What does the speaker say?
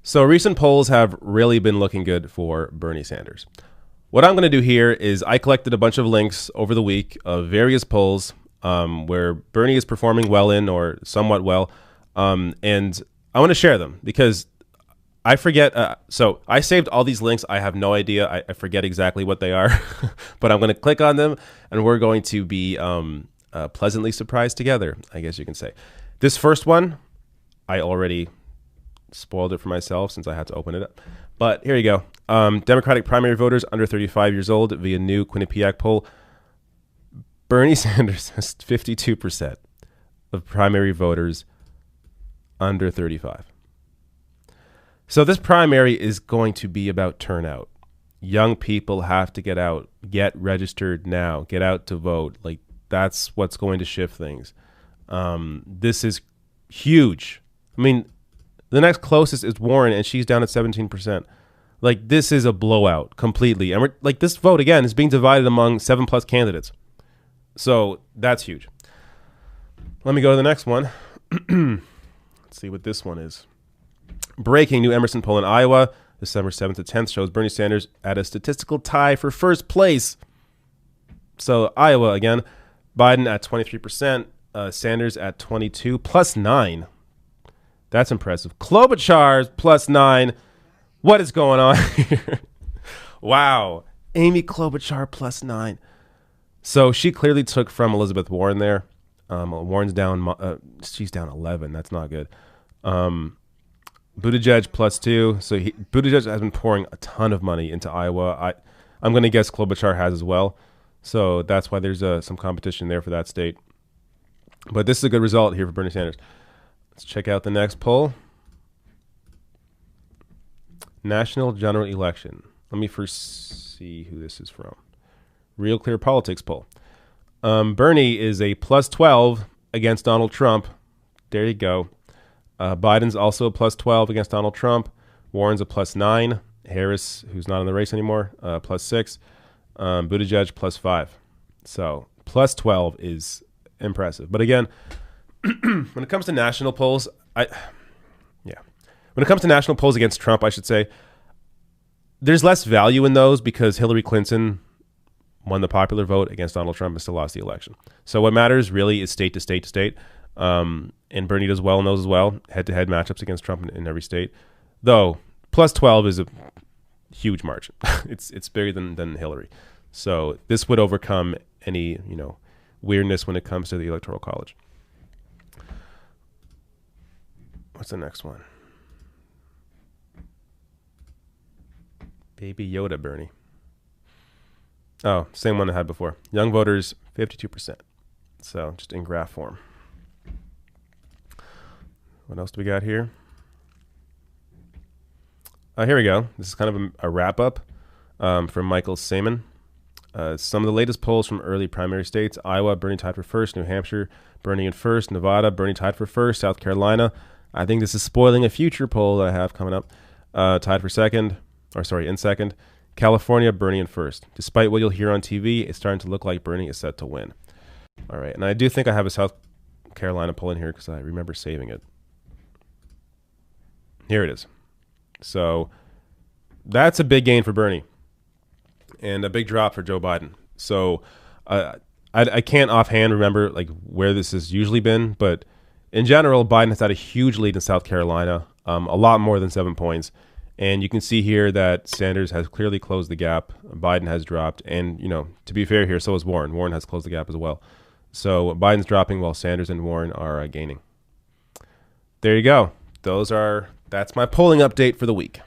So recent polls have really been looking good for Bernie Sanders. What I'm going to do here is I collected a bunch of links over the week of various polls where Bernie is performing well in or somewhat well. And I want to share them because I forget. So I saved all these links. I have no idea. I forget exactly what they are, but I'm going to click on them and we're going to be pleasantly surprised together, I guess you can say. This first one, I already spoiled it for myself since I had to open it up. But here you go. Democratic primary voters under 35 years old via new Quinnipiac poll. Bernie Sanders has 52% of primary voters under 35. So this primary is going to be about turnout. Young people have to get out, get registered now, get out to vote. Like that's what's going to shift things. This is huge. I mean, the next closest is Warren, and she's down at 17%. Like this is a blowout completely, and we're like this vote again is being divided among 7+ candidates. So that's huge. Let me go to the next one. Let's see what this one is. Breaking new Emerson poll in Iowa, December 7th to 10th, shows Bernie Sanders at a statistical tie for first place. So Iowa again, Biden at 23%, Sanders at 22, plus 9. That's impressive. Klobuchar's plus 9. What is going on here? Wow. Amy Klobuchar plus 9. So she clearly took from Elizabeth Warren there. Warren's down. She's down 11. That's not good. Buttigieg plus 2. So Buttigieg has been pouring a ton of money into Iowa. I'm going to guess Klobuchar has as well. So that's why there's some competition there for that state. But this is a good result here for Bernie Sanders. Let's check out the next poll. National General Election. Let me first see who this is from. Real Clear Politics poll. Bernie is a plus 12 against Donald Trump. There you go. Biden's also a plus 12 against Donald Trump. Warren's a plus 9. Harris, who's not in the race anymore, plus 6. Buttigieg plus 5. So plus 12 is impressive. But again, when it comes to national polls, when it comes to national polls against Trump, I should say, there's less value in those because Hillary Clinton won the popular vote against Donald Trump and still lost the election. So what matters really is state to state to state. And Bernie does well in those as well, head-to-head matchups against Trump in every state. Though plus 12 is a huge margin. it's bigger than Hillary. So this would overcome any weirdness when it comes to the Electoral College. What's the next one? Baby Yoda Bernie. Oh, same one I had before. Young voters, 52%. So just in graph form. What else do we got here? Here we go. This is kind of a wrap-up from Michael Saman. Some of the latest polls from early primary states. Iowa, Bernie tied for first. New Hampshire, Bernie in first. Nevada, Bernie tied for first. South Carolina. I think this is spoiling a future poll that I have coming up. Tied for second. In second. California, Bernie in first. Despite what you'll hear on TV, it's starting to look like Bernie is set to win. All right. And I do think I have a South Carolina poll in here because I remember saving it. Here it is. So that's a big gain for Bernie and a big drop for Joe Biden. So I can't offhand remember like where this has usually been, but in general, Biden has had a huge lead in South Carolina, a lot more than 7 points. And you can see here that Sanders has clearly closed the gap. Biden has dropped. And, to be fair here, so has Warren. Warren has closed the gap as well. So Biden's dropping while Sanders and Warren are gaining. There you go. That's my polling update for the week.